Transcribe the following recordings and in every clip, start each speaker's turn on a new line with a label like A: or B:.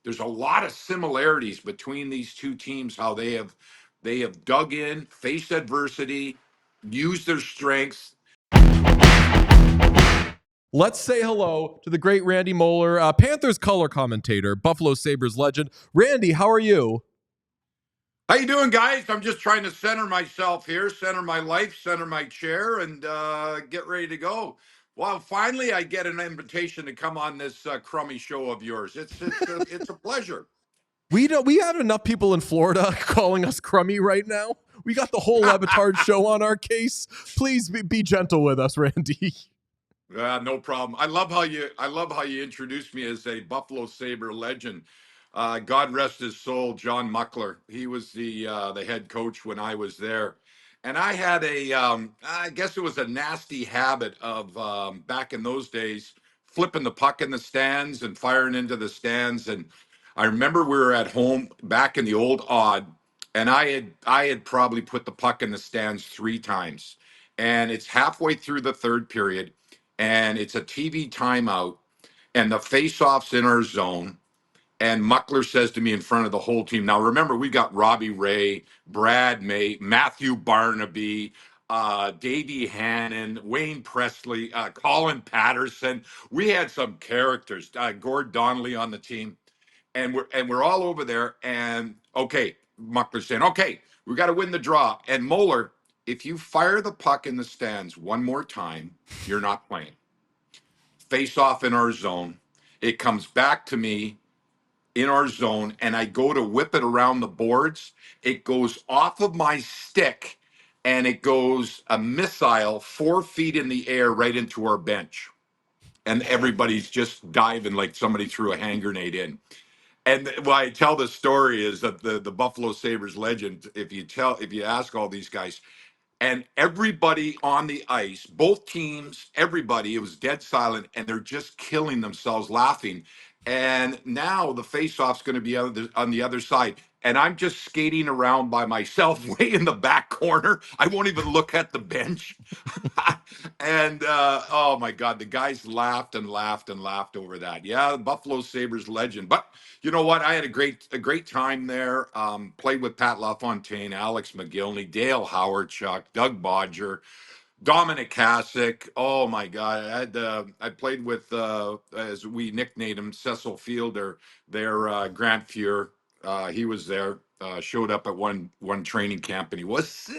A: there's a lot of similarities between these two teams, how they have dug in, faced adversity, used their strengths.
B: Let's say hello to the great Randy Moller, Panthers color commentator, Buffalo Sabres legend. Randy, how are you?
A: How you doing, guys? I'm just trying to center myself here, center my life, center my chair, and get ready to go. Well, finally, I get an invitation to come on this crummy show of yours. It's a pleasure.
B: We have enough people in Florida calling us crummy right now. We got the whole Levitard show on our case. Please be gentle with us, Randy.
A: No problem. I love how you introduced me as a Buffalo Sabre legend. God rest his soul, John Muckler. He was the head coach when I was there, and I had I guess it was a nasty habit of back in those days flipping the puck in the stands and firing into the stands. And I remember we were at home back in the old odd, and I had probably put the puck in the stands 3 times, and it's halfway through the third period and it's a TV timeout, and the face-off's in our zone. And Muckler says to me in front of the whole team. Now, remember, we got Robbie Ray, Brad May, Matthew Barnaby, Davey Hannon, Wayne Presley, Colin Patterson. We had some characters. Gord Donnelly on the team, and we're all over there. And okay, Muckler's saying, okay, we got to win the draw. And Moller, if you fire the puck in the stands one more time, you're not playing. Face off in our zone. It comes back to me in our zone, and I go to whip it around the boards. It goes off of my stick, and it goes a missile 4 feet in the air right into our bench. And everybody's just diving like somebody threw a hand grenade in. And why I tell the story is that the Buffalo Sabres legend, if you ask all these guys, and everybody on the ice, both teams, everybody, it was dead silent, and they're just killing themselves laughing. And now the faceoff's going to be on the other side. And I'm just skating around by myself, way in the back corner. I won't even look at the bench. And oh my God, the guys laughed and laughed and laughed over that. Yeah, Buffalo Sabres legend. But you know what? I had a great time there. Played with Pat LaFontaine, Alex McGillney, Dale Howard-Chuck, Doug Bodger, Dominic Hasek. Oh my God! I played with as we nicknamed him, Cecil Fielder, their Grant Fuhr. He was there. Showed up at one training camp, and he was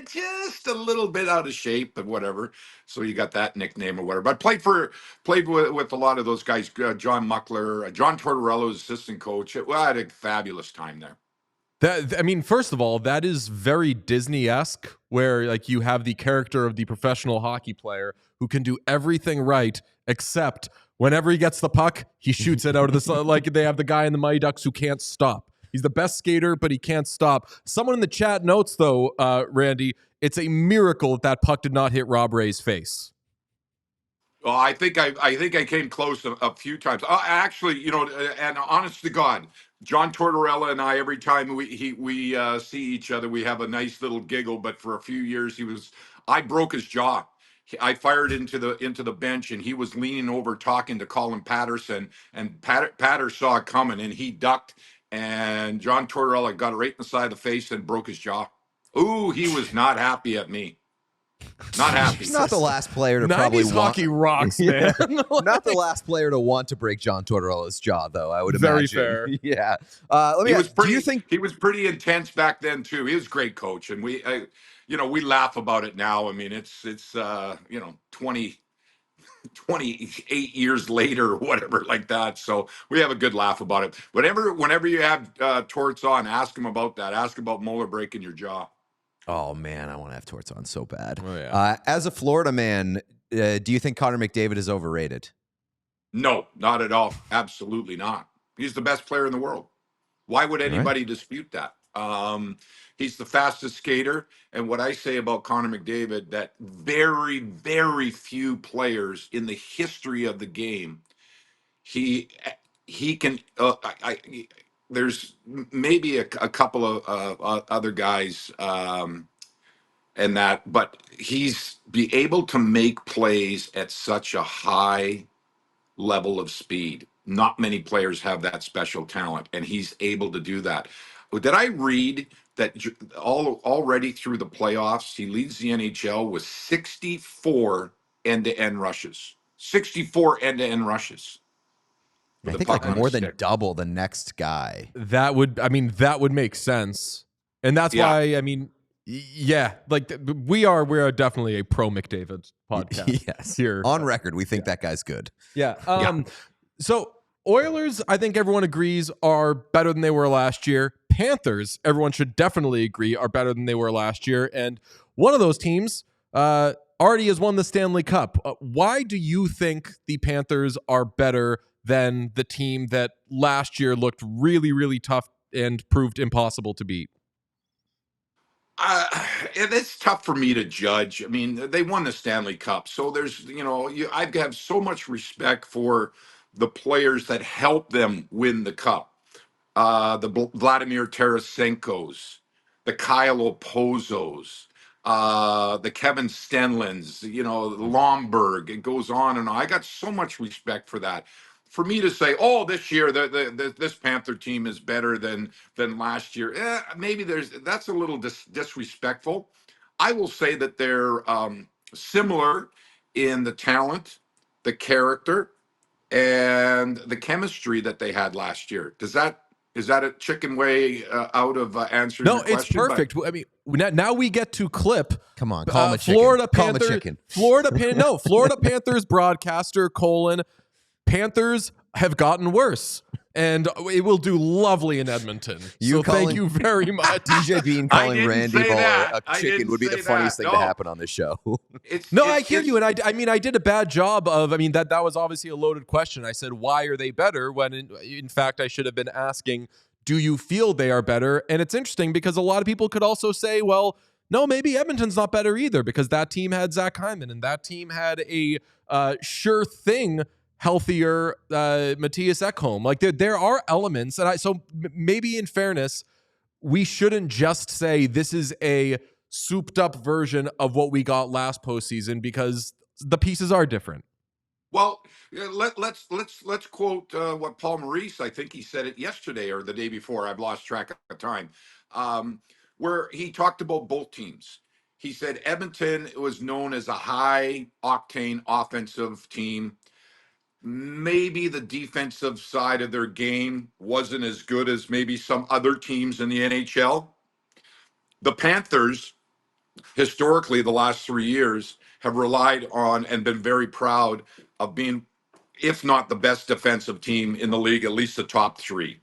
A: just a little bit out of shape, but whatever. So you got that nickname or whatever. But played with a lot of those guys. John Muckler, John Tortorella was assistant coach. I had a fabulous time there.
B: First of all, that is very Disney-esque, where like you have the character of the professional hockey player who can do everything right, except whenever he gets the puck, he shoots it out of the sun. Like they have the guy in the Mighty Ducks who can't stop. He's the best skater, but he can't stop. Someone in the chat notes, though, Randy, it's a miracle that puck did not hit Rob Ray's face.
A: Well, I think I came close a few times. Actually, and honest to God, John Tortorella and I, every time we see each other, we have a nice little giggle. But for a few years, I broke his jaw. I fired into the bench, and he was leaning over talking to Colin Patterson, and Patter saw it coming, and he ducked, and John Tortorella got it right in the side of the face and broke his jaw. Ooh, he was not happy at me. Not happy.
C: He's not the last player to probably want.
B: Hockey rocks, man.
C: Not the last player to want to break John Tortorella's jaw, though. I would
B: Very
C: imagine.
B: fair.
C: Yeah. Let me ask, do you think
A: he was pretty intense back then too? He was a great coach, and we laugh about it now. I mean, it's 28 years later or whatever like that. So we have a good laugh about it. Whenever you have Torts on, ask him about that. Ask him about Moller breaking your jaw.
C: Oh, man, I want to have Torts on so bad.
B: Oh, yeah.
C: As a Florida man, do you think Connor McDavid is overrated?
A: No, not at all. Absolutely not. He's the best player in the world. Why would anybody dispute that? He's the fastest skater. And what I say about Connor McDavid, that very, very few players in the history of the game, he can, there's maybe a couple of other guys and that, but he's be able to make plays at such a high level of speed. Not many players have that special talent, and he's able to do that. Did I read that already through the playoffs, he leads the NHL with 64 end-to-end rushes. 64 end-to-end rushes with
C: I
A: the
C: think
A: puck
C: like
A: on
C: more
A: his
C: than
A: stick.
C: double the next guy.
B: That would make sense. And that's
A: Yeah.
B: why, yeah, like we are definitely a pro McDavid podcast
C: Yes.
B: here.
C: On record, we think that guy's good.
B: Yeah.
A: Yeah.
B: So Oilers, I think everyone agrees, are better than they were last year. Panthers, everyone should definitely agree, are better than they were last year. And one of those teams already has won the Stanley Cup. Why do you think the Panthers are better than the team that last year looked really, really tough and proved impossible to beat?
A: Uh, it's tough for me to judge. I mean, they won the Stanley Cup, so there's, I have so much respect for the players that helped them win the cup. The Vladimir Tarasenko's, the Kyle Opozos, the Kevin Stenlins, Lomberg. It goes on and on. I got so much respect for that. For me to say, oh, this year this Panther team is better than last year, maybe that's a little disrespectful. I will say that they're similar in the talent, the character, and the chemistry that they had last year. Is that a chicken way out of answering
B: No,
A: your
B: it's
A: question?
B: perfect. I mean, now we get to clip.
C: Come on, call him a chicken.
B: Florida
C: Call him a
B: Panther,
C: chicken.
B: Florida Panthers broadcaster : Panthers have gotten worse, and it will do lovely in Edmonton. So thank you very much.
C: DJ Bean
A: I
C: calling
A: didn't
C: Randy
A: say
C: Moller
A: that.
C: a
A: I
C: chicken
A: didn't
C: would be the
A: say
C: funniest
A: that.
C: thing to
A: No.
C: happen on this show.
B: I hear you, and I did a bad job of. That was obviously a loaded question. I said, "Why are they better?" When in fact I should have been asking, "Do you feel they are better?" And it's interesting because a lot of people could also say, "Well, no, maybe Edmonton's not better either," because that team had Zach Hyman and that team had a sure thing healthier Matthias Ekholm. Like there are elements, and maybe in fairness, we shouldn't just say this is a souped up version of what we got last postseason because the pieces are different.
A: Well, let's quote what Paul Maurice. I think he said it yesterday or the day before. I've lost track of time. Where he talked about both teams. He said Edmonton was known as a high octane offensive team. Maybe the defensive side of their game wasn't as good as maybe some other teams in the NHL. The Panthers, historically, the last 3 years, have relied on and been very proud of being, if not the best defensive team in the league, at least the top three.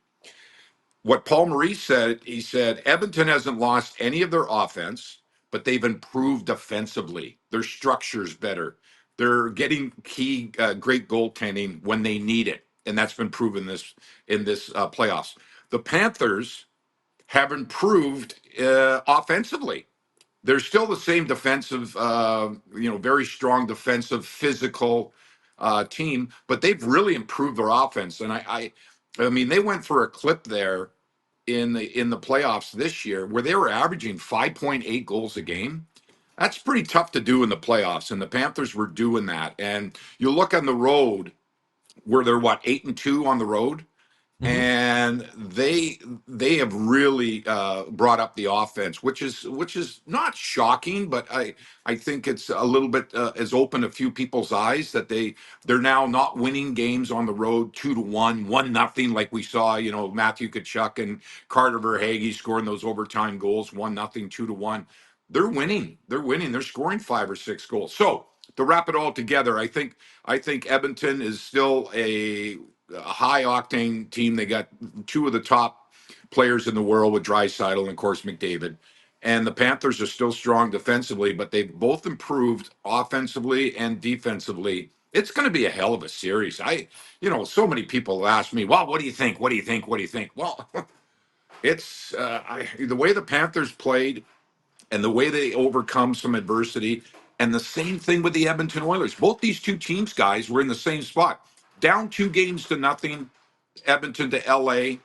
A: What Paul Maurice said, he said, Edmonton hasn't lost any of their offense, but they've improved defensively. Their structure's better. They're getting great goaltending when they need it, and that's been proven in this playoffs. The Panthers have improved offensively. They're still the same defensive, very strong defensive, physical team, but they've really improved their offense. And I mean, they went for a clip there in the playoffs this year where they were averaging 5.8 goals a game. That's pretty tough to do in the playoffs, and the Panthers were doing that. And you look on the road where they're 8-2 on the road, and they have really brought up the offense, which is not shocking, but I think it's a little bit has opened a few people's eyes that they're now not winning games on the road 2-1, 1-0, like we saw, Matthew Tkachuk and Carter Verhaeghe scoring those overtime goals, 1-0, 2-1. They're winning. They're scoring 5 or 6 goals. So to wrap it all together, I think Edmonton is still a high octane team. They got two of the top players in the world with Draisaitl and of course McDavid. And the Panthers are still strong defensively, but they've both improved offensively and defensively. It's going to be a hell of a series. So many people ask me, well, what do you think? What do you think? What do you think? Well, it's the way the Panthers played and the way they overcome some adversity. And the same thing with the Edmonton Oilers. Both these two teams, guys, were in the same spot. Down 2-0, Edmonton to LA,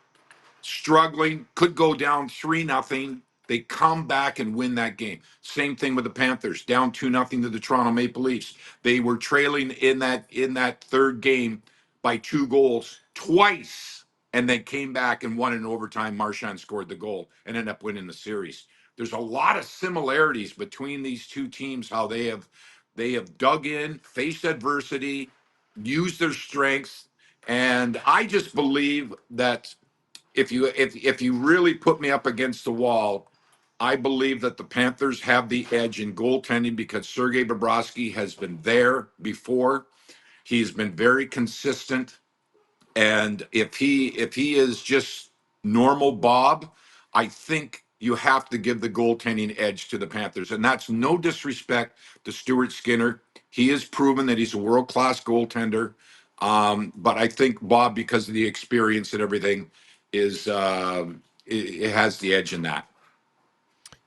A: struggling, could go down 3-0. They come back and win that game. Same thing with the Panthers, down 2-0 to the Toronto Maple Leafs. They were trailing in that third game, by 2 goals twice and then came back and won in overtime. Marchand scored the goal and ended up winning the series. There's a lot of similarities between these two teams, how they have dug in, faced adversity, used their strengths, and I just believe that if you really put me up against the wall, I believe that the Panthers have the edge in goaltending because Sergei Bobrovsky has been there before. He's been very consistent, and if he is just normal Bob, I think you have to give the goaltending edge to the Panthers, and that's no disrespect to Stuart Skinner. He has proven that he's a world-class goaltender, but I think Bob, because of the experience and everything, it has the edge in that.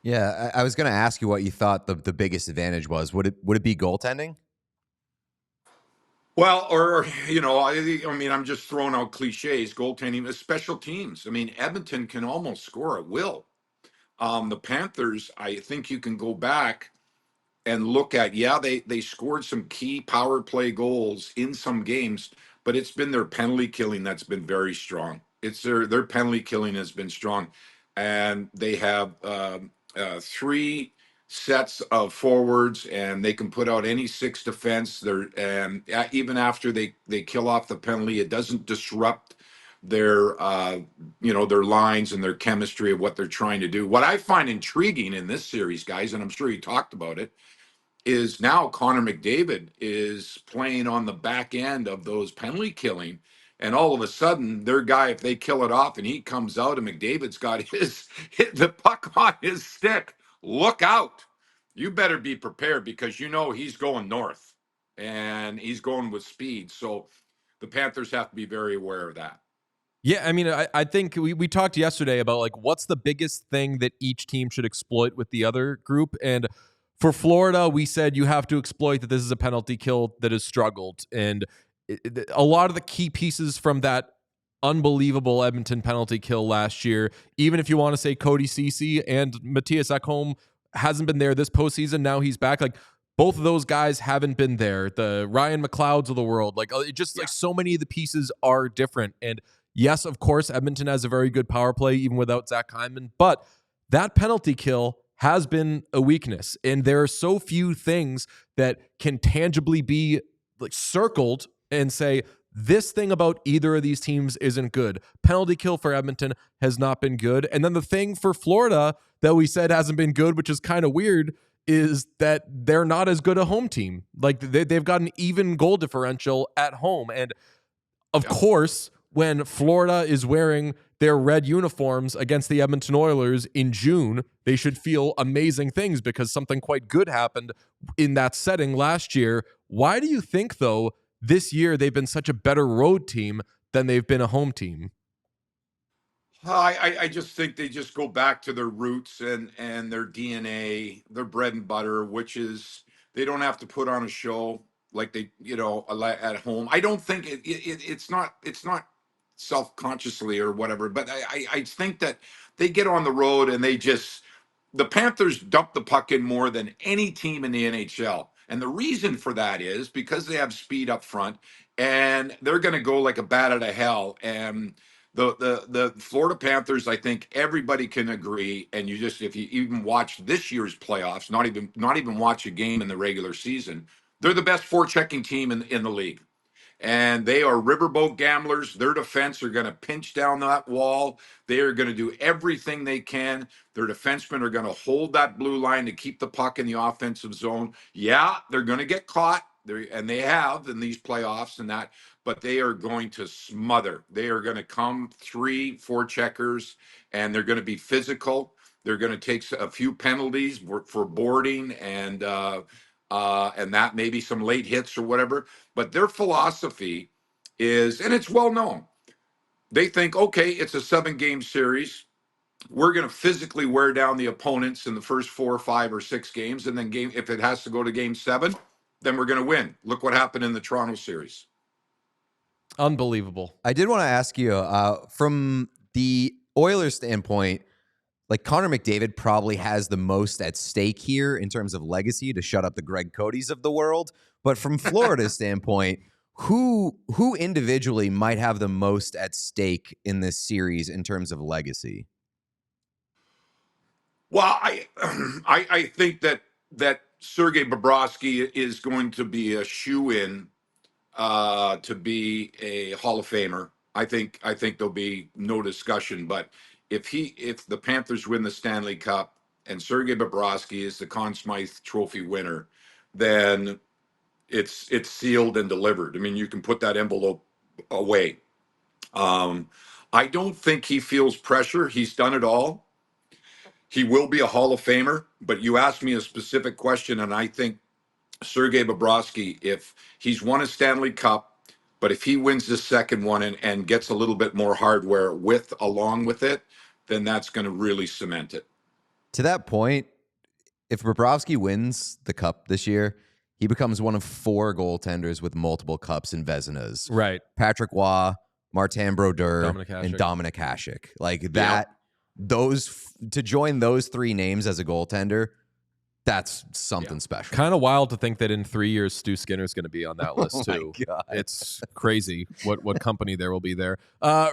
C: Yeah, I was going to ask you what you thought the biggest advantage was. Would it be goaltending?
A: Well, or I mean, I'm just throwing out cliches. Goaltending is special teams. I mean, Edmonton can almost score at will. The Panthers, I think you can go back and look at, they scored some key power play goals in some games, but it's been their penalty killing that's been very strong. It's their penalty killing has been strong, and they have 3 sets of forwards, and they can put out any 6 defense. They're and even after they kill off the penalty, it doesn't disrupt their their lines and their chemistry of what they're trying to do. What I find intriguing in this series, guys, and I'm sure you talked about it, is now Connor McDavid is playing on the back end of those penalty killing. And all of a sudden, their guy, if they kill it off and he comes out and McDavid's got hit the puck on his stick, look out. You better be prepared because he's going north and he's going with speed. So the Panthers have to be very aware of that.
B: Yeah, I mean, I think we talked yesterday about like what's the biggest thing that each team should exploit with the other group. And for Florida, we said you have to exploit that this is a penalty kill that has struggled. And a lot of the key pieces from that unbelievable Edmonton penalty kill last year, even if you want to say Cody Ceci and Matthias Ekholm hasn't been there this postseason, now he's back. Like both of those guys haven't been there. The Ryan McLeods of the world, like like so many of the pieces are different. And yes, of course, Edmonton has a very good power play even without Zach Hyman, but that penalty kill has been a weakness. And there are so few things that can tangibly be like circled and say, this thing about either of these teams isn't good. Penalty kill for Edmonton has not been good. And then the thing for Florida that we said hasn't been good, which is kind of weird, is that they're not as good a home team. Like they've got an even goal differential at home. And of course, when Florida is wearing their red uniforms against the Edmonton Oilers in June, they should feel amazing things because something quite good happened in that setting last year. Why do you think, though, this year they've been such a better road team than they've been a home team?
A: I just think they just go back to their roots and their DNA, their bread and butter, which is they don't have to put on a show like they at home. I don't think it's not self-consciously or whatever, but I think that they get on the road and the Panthers dump the puck in more than any team in the NHL. And the reason for that is because they have speed up front and they're going to go like a bat out of hell. And the Florida Panthers, I think everybody can agree. And if you even watch this year's playoffs, not even watch a game in the regular season, they're the best forechecking team in the league. And they are riverboat gamblers. Their defense are going to pinch down that wall. They are going to do everything they can. Their defensemen are going to hold that blue line to keep the puck in the offensive zone. Yeah, they're going to get caught, and they have in these playoffs and that, but they are going to smother. They are going to come 3-4 checkers, and they're going to be physical. They're going to take a few penalties for boarding and that maybe some late hits or whatever. But their philosophy is, and it's well known, they think, okay, it's a 7-game series. We're going to physically wear down the opponents in the first 4 or 5 or 6 games. And then if it has to go to game 7, then we're going to win. Look what happened in the Toronto series.
B: Unbelievable.
C: I did want to ask you, from the Oilers standpoint, like Connor McDavid probably has the most at stake here in terms of legacy to shut up the Greg Codys of the world. But from Florida's standpoint, who individually might have the most at stake in this series in terms of legacy?
A: Well, I think that Sergei Bobrovsky is going to be a shoe-in to be a Hall of Famer. I think there'll be no discussion. But if the Panthers win the Stanley Cup and Sergei Bobrovsky is the Conn Smythe Trophy winner, then it's sealed and delivered. I mean, you can put that envelope away. I don't think he feels pressure. He's done it all. He will be a Hall of Famer. But you asked me a specific question, and I think Sergei Bobrovsky, if he's won a Stanley Cup, but if he wins the second one and gets a little bit more hardware along with it, then that's going to really cement it.
C: To that point, if Bobrovsky wins the cup this year, he becomes one of 4 goaltenders with multiple cups and Vezinas.
B: Right.
C: Patrick Waugh, Martin Brodeur,
B: Dominic Hasek.
C: and Dominic Hasek. Like that, to join those 3 names as a goaltender, that's something special.
B: Kind of wild to think that in 3 years, Stu Skinner's going to be on that list too.
C: My God.
B: It's crazy what company there will be there.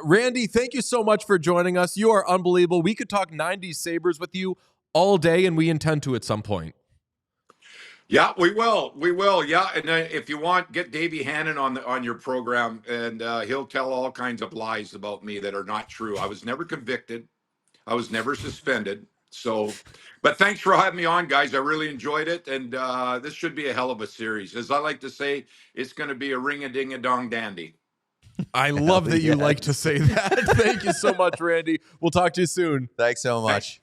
B: Randy, thank you so much for joining us. You are unbelievable. We could talk 90s Sabres with you all day, and we intend to at some point.
A: Yeah, we will. We will. Yeah, and if you want, get Davey Hannon on your program, and he'll tell all kinds of lies about me that are not true. I was never convicted. I was never suspended. So, but thanks for having me on, guys. I really enjoyed it, and this should be a hell of a series. As I like to say, it's going to be a ring-a-ding-a-dong dandy.
B: I love that you like to say that. Thank you so much, Randy. We'll talk to you soon.
C: Thanks so much.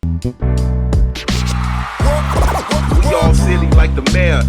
D: We all silly like the mayor.